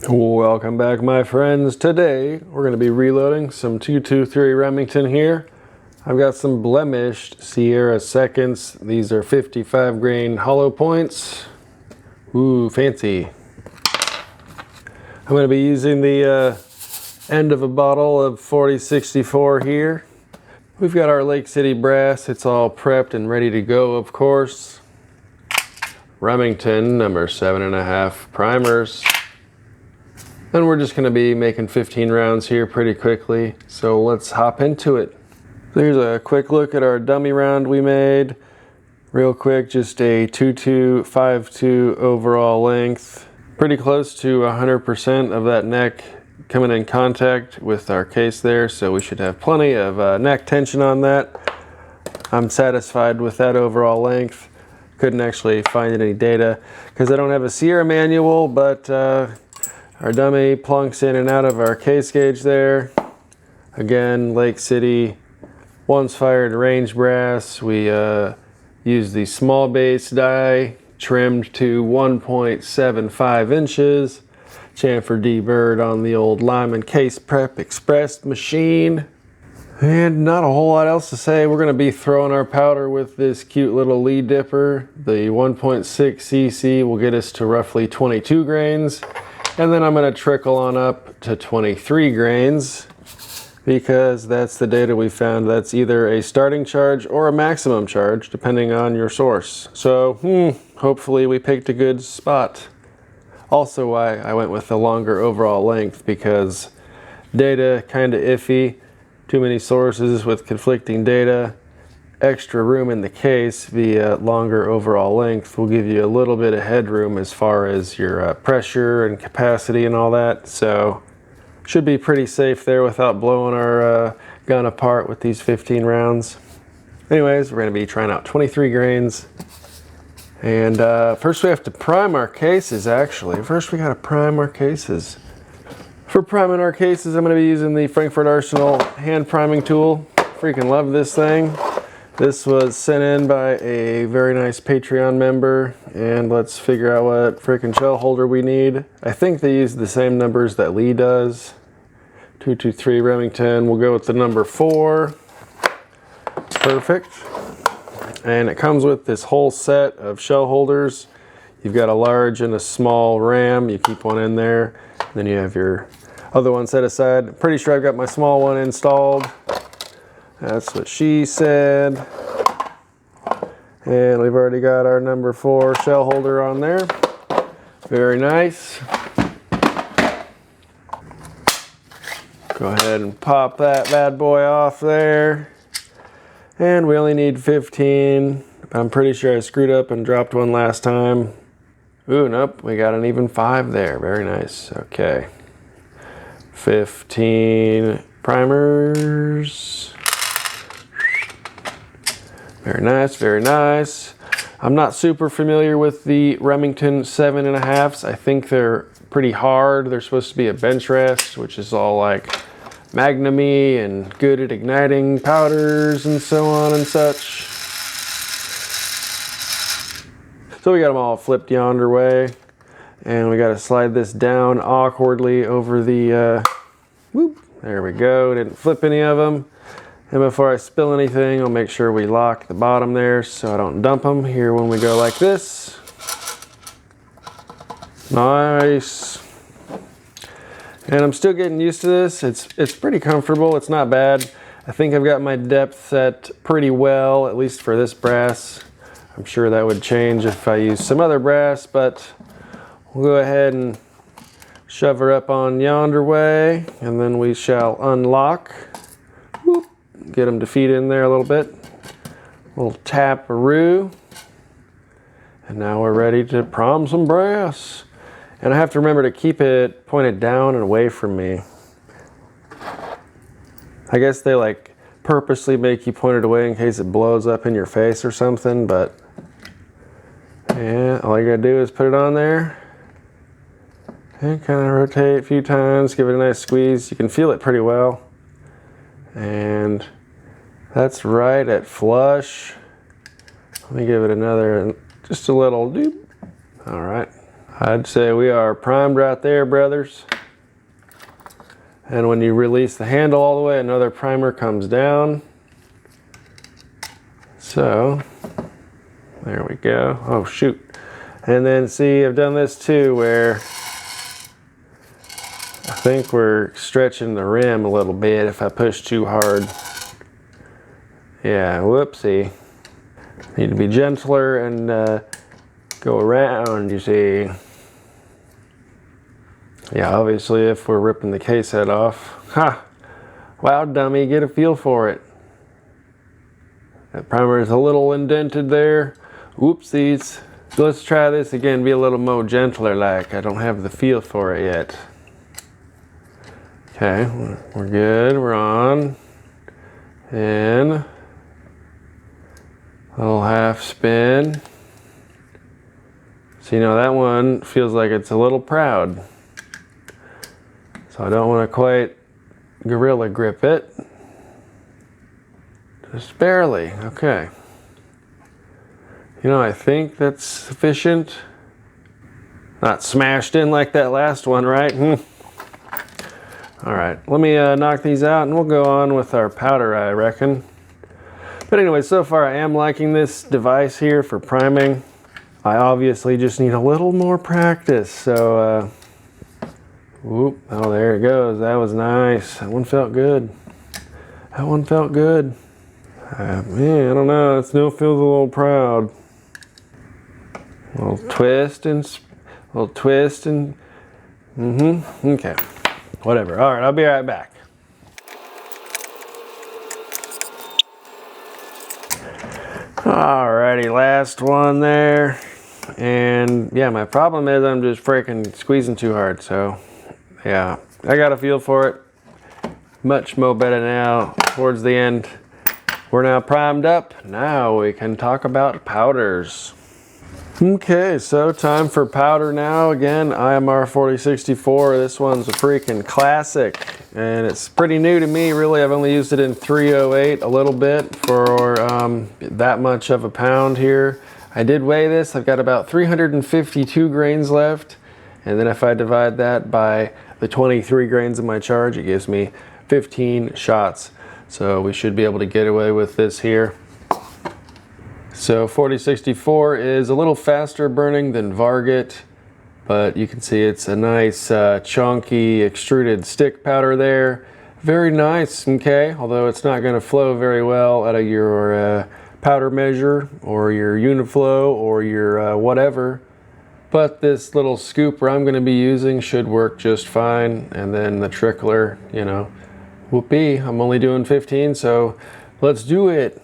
Welcome back, my friends. Today we're going to be reloading some 223 Remington here. I've got some blemished Sierra seconds. These are 55 grain hollow points. Ooh, fancy. I'm going to be using the end of a bottle of 4064 here. We've got our Lake City brass. It's all prepped and ready to go, of course. Remington number 7.5 primers. And we're just going to be making 15 rounds here pretty quickly, so let's hop into it. So here's a quick look at our dummy round we made. Real quick, just a 2252 overall length. Pretty close to 100% of that neck coming in contact with our case there, so we should have plenty of neck tension on that. I'm satisfied with that overall length. Couldn't actually find any data because I don't have a Sierra manual, but our dummy plunks in and out of our case gauge there. Again, Lake City, once fired range brass. We used the small base die, trimmed to 1.75 inches. Chamfer D Bird on the old Lyman Case Prep Express machine. And not a whole lot else to say. We're going to be throwing our powder with this cute little lead dipper. The 1.6 cc will get us to roughly 22 grains. And then I'm going to trickle on up to 23 grains because that's the data we found. That's either a starting charge or a maximum charge, depending on your source. So hopefully we picked a good spot. Also why I went with the longer overall length, because data kind of iffy. Too many sources with conflicting data. Extra room in the case via longer overall length will give you a little bit of headroom as far as your pressure and capacity and all that. So should be pretty safe there without blowing our gun apart with these 15 rounds. Anyways, we're going to be trying out 23 grains. And first we have to prime our cases, actually. First we got to prime our cases. For priming our cases, I'm going to be using the Frankfurt Arsenal hand priming tool. Freaking love this thing. This was sent in by a very nice Patreon member, and let's figure out what frickin' shell holder we need. I think they use the same numbers that Lee does. 223 Remington, we'll go with the number 4. Perfect. And it comes with this whole set of shell holders. You've got a large and a small ram. You keep one in there, then you have your other one set aside. Pretty sure I've got my small one installed. That's what she said. And we've already got our number 4 shell holder on there. Very nice. Go ahead and pop that bad boy off there. And we only need 15. I'm pretty sure I screwed up and dropped one last time. Ooh, nope, we got an even 5 there. Very nice. Okay. 15 primers. Very nice, very nice. I'm not super familiar with the Remington 7.5s. I think they're pretty hard. They're supposed to be a bench rest, which is all like magnum-y and good at igniting powders and so on and such. So we got them all flipped yonder way. And we got to slide this down awkwardly over the, whoop, there we go. Didn't flip any of them. And before I spill anything, I'll make sure we lock the bottom there so I don't dump them here when we go like this. Nice. And I'm still getting used to this. It's pretty comfortable. It's not bad. I think I've got my depth set pretty well, at least for this brass. I'm sure that would change if I use some other brass, but we'll go ahead and shove her up on yonder way, and then we shall unlock. Whoop. Get them to feed in there a little bit. A little tap-a-roo. And now we're ready to prom some brass. And I have to remember to keep it pointed down and away from me. I guess they like purposely make you point it away in case it blows up in your face or something, but yeah, all you gotta do is put it on there and kind of rotate a few times, give it a nice squeeze. You can feel it pretty well. And that's right at flush. Let me give it another, just a little doop. All right. I'd say we are primed right there, brothers. And when you release the handle all the way, another primer comes down. So, there we go. Oh, shoot. And then see, I've done this too where I think we're stretching the rim a little bit if I push too hard. Yeah, whoopsie. Need to be gentler and go around, you see. Yeah, obviously if we're ripping the case head off. Ha! Wow, dummy, get a feel for it. That primer is a little indented there. Oopsies. So let's try this again, be a little more gentler like. I don't have the feel for it yet. Okay, we're good, we're on. And a little half spin. So you know that one feels like it's a little proud. So I don't want to quite gorilla grip it. Just barely, okay. You know, I think that's sufficient. Not smashed in like that last one, right? All right, let me knock these out and we'll go on with our powder, I reckon. But anyway, so far I am liking this device here for priming. I obviously just need a little more practice, so whoop, oh, there it goes. That was nice. That one felt good. That one felt good. Man, I don't know. It still feels a little proud. A little twist and, okay. Whatever. All right, I'll be right back. Alrighty, last one there. And yeah, my problem is I'm just freaking squeezing too hard. So yeah, I got a feel for it. Much more better now. Towards the end, we're now primed up. Now we can talk about powders. Okay, so time for powder now. Again, IMR 4064. This one's a freaking classic. And it's pretty new to me, really. I've only used it in 308 a little bit for that much of a pound here. I did weigh this. I've got about 352 grains left. And then if I divide that by the 23 grains of my charge, it gives me 15 shots. So we should be able to get away with this here. So 4064 is a little faster burning than Varget, but you can see it's a nice chunky extruded stick powder there. Very nice, okay, although it's not going to flow very well out of your powder measure or your Uniflow or your whatever. But this little scooper I'm going to be using should work just fine. And then the trickler, you know, whoopee, I'm only doing 15, so let's do it.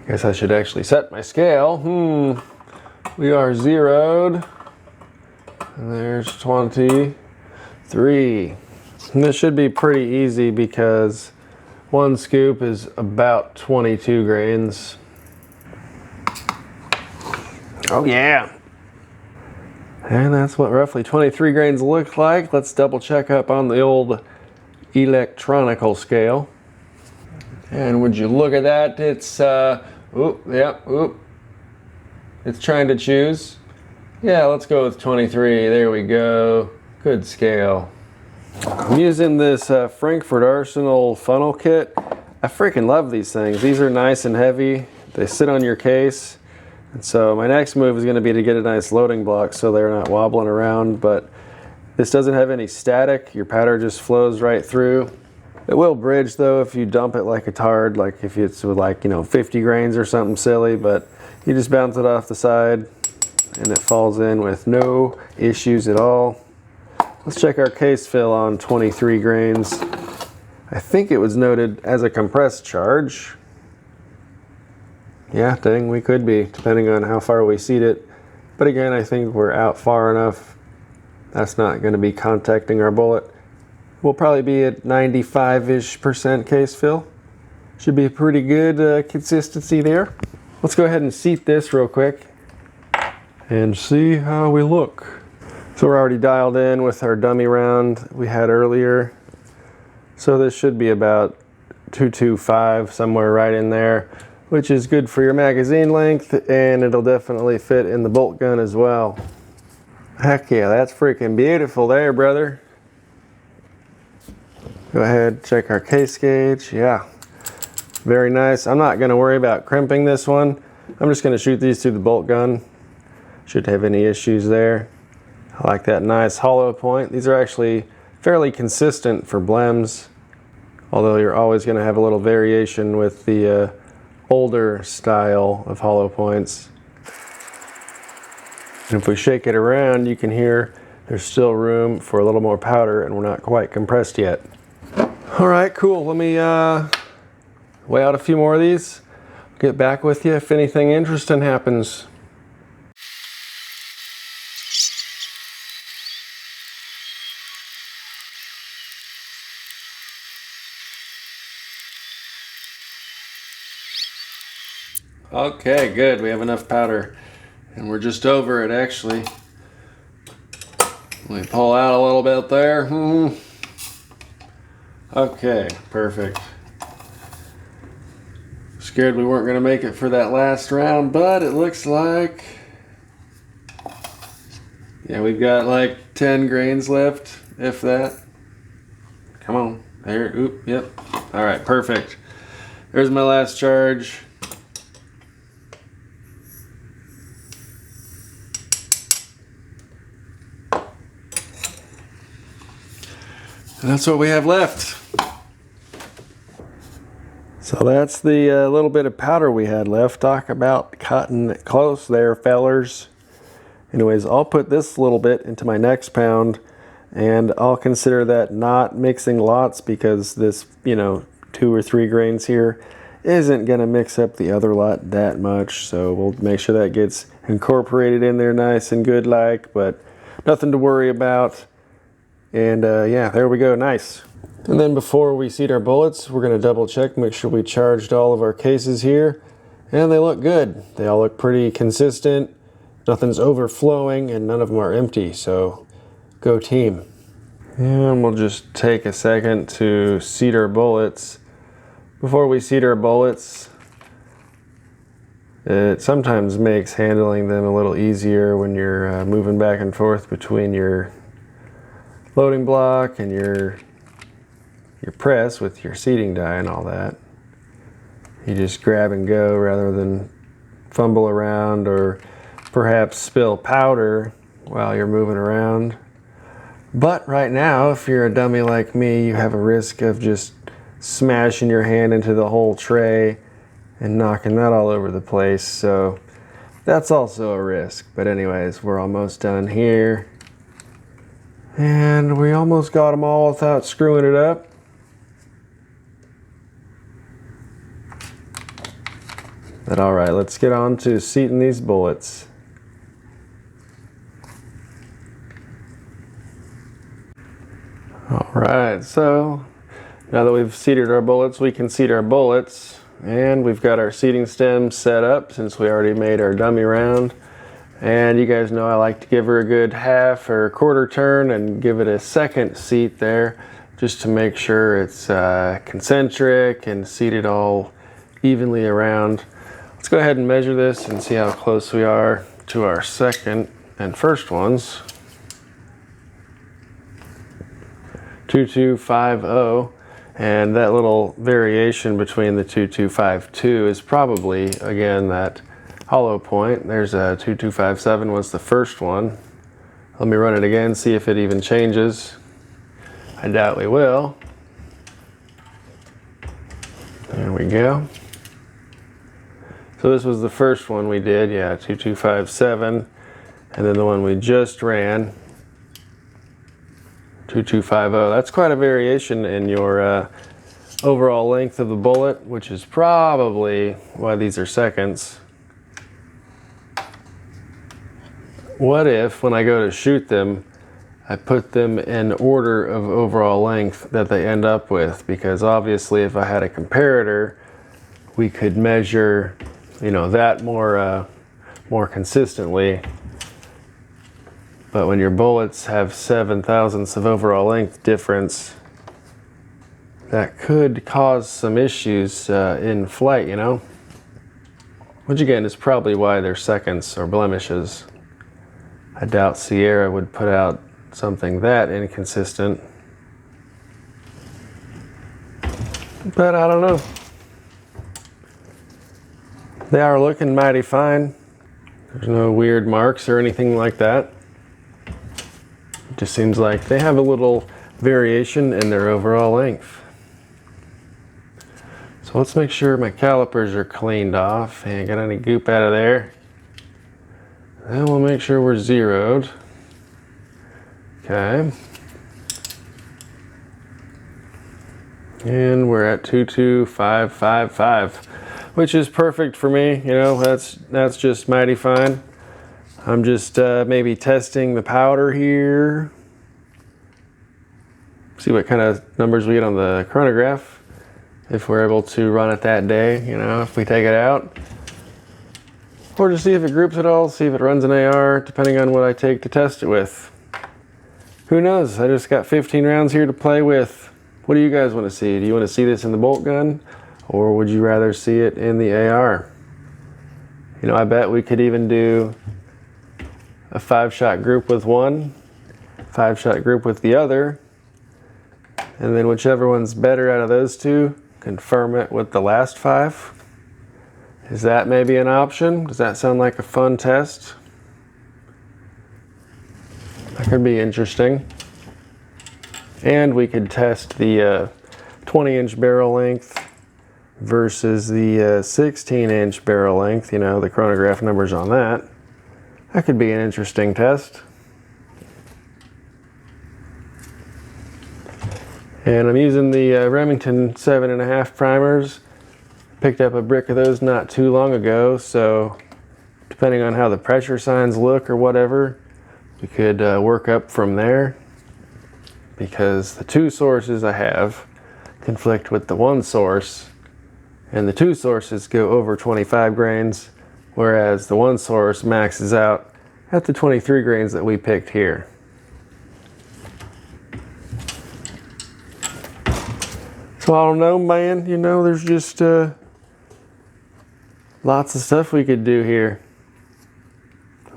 Guess I should actually set my scale. We are zeroed. And there's 23. And this should be pretty easy because one scoop is about 22 grains. Oh yeah. And that's what roughly 23 grains look like. Let's double check up on the old electronical scale. And would you look at that? It's it's trying to choose. Yeah, let's go with 23. There we go. Good scale. I'm using this Frankfurt Arsenal funnel kit. I freaking love these things. These are nice and heavy. They sit on your case. And so my next move is going to be to get a nice loading block so they're not wobbling around. But this doesn't have any static. Your powder just flows right through. It will bridge though if you dump it like it's hard, like if it's with 50 grains or something silly, but you just bounce it off the side and it falls in with no issues at all. Let's check our case fill on 23 grains. I think it was noted as a compressed charge. Yeah, dang, we could be, depending on how far we seat it. But again, I think we're out far enough. That's not going to be contacting our bullet. We'll probably be at 95-ish% case fill. Should be a pretty good consistency there. Let's go ahead and seat this real quick and see how we look. So we're already dialed in with our dummy round we had earlier. So this should be about 225, somewhere right in there, which is good for your magazine length, and it'll definitely fit in the bolt gun as well. Heck yeah, that's freaking beautiful there, brother. Go ahead, check our case gauge. Yeah, very nice. I'm not gonna worry about crimping this one. I'm just gonna shoot these through the bolt gun. Shouldn't have any issues there. I like that nice hollow point. These are actually fairly consistent for blems, although you're always gonna have a little variation with the older style of hollow points. And if we shake it around, you can hear there's still room for a little more powder, and we're not quite compressed yet. All right, cool. Let me weigh out a few more of these. Get back with you if anything interesting happens. Okay, good. We have enough powder. And we're just over it, actually. Let me pull out a little bit there. Okay, perfect. Scared we weren't going to make it for that last round, but it looks like... yeah, we've got like 10 grains left, if that. Come on. There. Oop, yep. All right, perfect. There's my last charge. And that's what we have left. So that's the little bit of powder we had left. Talk about cutting it close there, fellers. Anyways, I'll put this little bit into my next pound, and I'll consider that not mixing lots, because this, 2 or 3 grains here isn't gonna mix up the other lot that much. So we'll make sure that gets incorporated in there nice and good like, but nothing to worry about. And yeah, there we go, nice. And then before we seat our bullets, we're gonna double check, make sure we charged all of our cases here. And they look good. They all look pretty consistent. Nothing's overflowing and none of them are empty, so go team. And we'll just take a second to seat our bullets. Before we seat our bullets, it sometimes makes handling them a little easier when you're moving back and forth between your loading block and your press with your seating die and all that. You just grab and go rather than fumble around or perhaps spill powder while you're moving around. But right now, if you're a dummy like me, you have a risk of just smashing your hand into the whole tray and knocking that all over the place. So that's also a risk. But anyways, we're almost done here. And we almost got them all without screwing it up. But all right, let's get on to seating these bullets. All right, so now that we've seated our bullets, we can seat our bullets. And we've got our seating stem set up since we already made our dummy round. And you guys know I like to give her a good half or quarter turn and give it a second seat there, just to make sure it's concentric and seated all evenly around. Let's go ahead and measure this and see how close we are to our second and first ones. 2250, and that little variation between the 2252 is probably, again, that hollow point. There's a 2257 was the first one. Let me run it again, see if it even changes. I doubt we will. There we go. So this was the first one we did, yeah, 2257. And then the one we just ran, 2250. That's quite a variation in your overall length of the bullet, which is probably why these are seconds. What if, when I go to shoot them, I put them in order of overall length that they end up with? Because obviously if I had a comparator, we could measure, that more consistently. But when your bullets have 7 thousandths of overall length difference, that could cause some issues in flight, you know? Which again is probably why they're seconds or blemishes. I doubt Sierra would put out something that inconsistent. But I don't know. They are looking mighty fine. There's no weird marks or anything like that. It just seems like they have a little variation in their overall length. So let's make sure my calipers are cleaned off. Ain't got any goop out of there. Then we'll make sure we're zeroed. Okay. And we're at 22555, which is perfect for me. You know, that's just mighty fine. I'm just maybe testing the powder here. See what kind of numbers we get on the chronograph. If we're able to run it that day, you know, if we take it out. Or to see if it groups at all, see if it runs an AR, depending on what I take to test it with. Who knows? I just got 15 rounds here to play with. What do you guys want to see? Do you want to see this in the bolt gun? Or would you rather see it in the AR? You know, I bet we could even do a 5-shot group with one, 5-shot group with the other, and then whichever one's better out of those two, confirm it with the last 5. Is that maybe an option? Does that sound like a fun test? That could be interesting. And we could test the 20-inch barrel length versus the 16-inch barrel length, you know, the chronograph numbers on that. That could be an interesting test. And I'm using the Remington 7.5 primers. Picked up a brick of those not too long ago, so depending on how the pressure signs look or whatever, we could work up from there, because the 2 sources I have conflict with the 1 source, and the 2 sources go over 25 grains, whereas the 1 source maxes out at the 23 grains that we picked here. So I don't know, man, you know, there's just lots of stuff we could do here.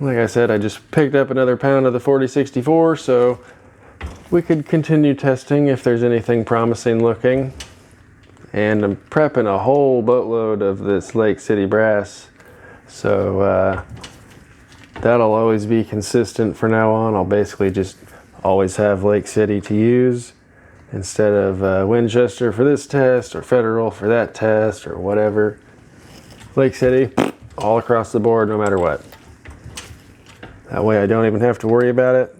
Like I said, I just picked up another pound of the 4064, so we could continue testing if there's anything promising looking. And I'm prepping a whole boatload of this Lake City brass, so that'll always be consistent from now on. I'll basically just always have Lake City to use instead of Winchester for this test or Federal for that test or whatever. Lake City all across the board, no matter what. That way I don't even have to worry about it.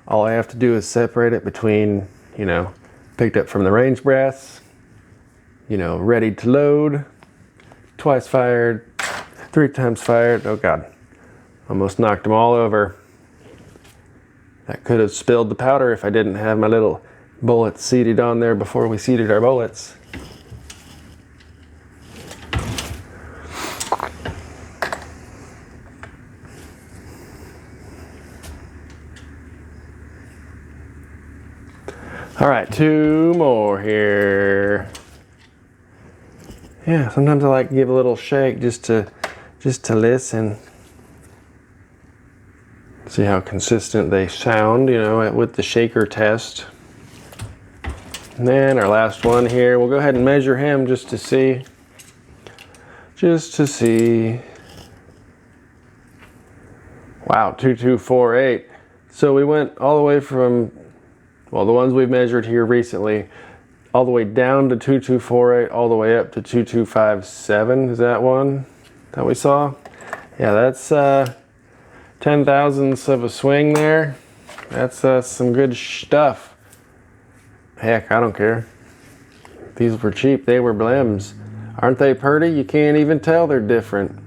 All I have to do is separate it between, you know, picked up from the range brass, you know, ready to load, twice fired, 3 times fired. Oh God, almost knocked them all over. That could have spilled the powder if I didn't have my little bullets seated on there before we seated our bullets. All right, 2 more here. Yeah, sometimes I like to give a little shake just to listen. See how consistent they sound, you know, with the shaker test. And then our last one here, we'll go ahead and measure him just to see. Wow, 2248. So we went all the way from, well, the ones we've measured here recently, all the way down to 2248, all the way up to 2257. Is that one that we saw? Yeah, that's 10 thousandths of a swing there. That's some good stuff. Heck, I don't care. These were cheap, they were blems. Aren't they pretty? You can't even tell they're different.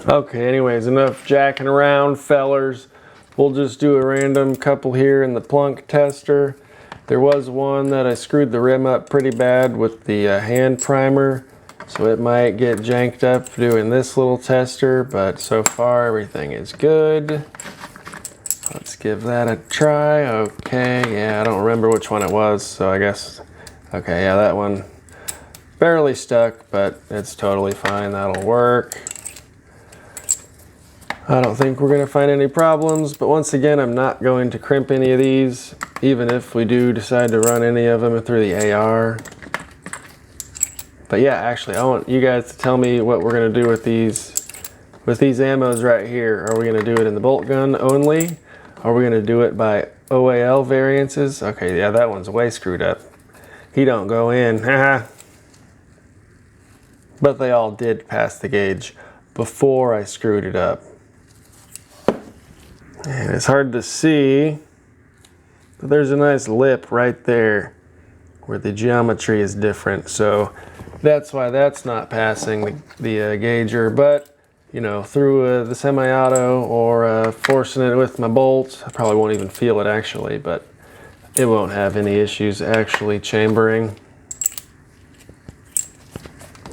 Okay, anyways, enough jacking around, fellers. We'll just do a random couple here in the plunk tester. There was one that I screwed the rim up pretty bad with the hand primer, so it might get janked up doing this little tester, but so far everything is good. Let's give that a try. Okay, yeah, I don't remember which one it was, so I guess, okay, yeah, that one barely stuck, but it's totally fine. That'll work. I don't think we're gonna find any problems, but once again, I'm not going to crimp any of these, even if we do decide to run any of them through the AR. But yeah, actually, I want you guys to tell me what we're gonna do with these ammos right here. Are we gonna do it in the bolt gun only? Are we gonna do it by OAL variances? Okay, yeah, that one's way screwed up. He don't go in, but they all did pass the gauge before I screwed it up. And it's hard to see, but there's a nice lip right there where the geometry is different. So that's why that's not passing the gauger. But, you know, through the semi-auto or forcing it with my bolts, I probably won't even feel it actually, but it won't have any issues actually chambering.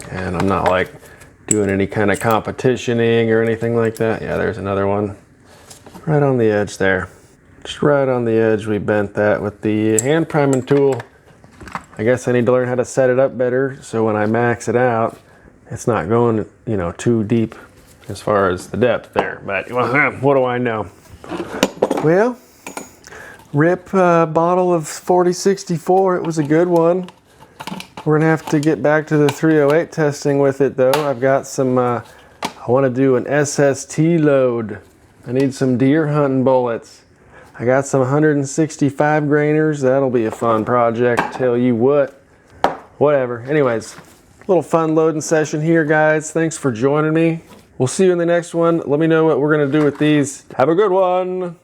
And I'm not like doing any kind of competitioning or anything like that. Yeah, there's another one. Right on the edge there. Just right on the edge, we bent that with the hand priming tool. I guess I need to learn how to set it up better so when I max it out, it's not going, you know, too deep as far as the depth there. But what do I know? Well, rip bottle of 4064, it was a good one. We're gonna have to get back to the 308 testing with it though. I've got some, I wanna do an SST load. I need some deer hunting bullets. I got some 165 grainers. That'll be a fun project, tell you what. Whatever. Anyways, little fun loading session here, guys. Thanks for joining me. We'll see you in the next one. Let me know what we're gonna do with these. Have a good one.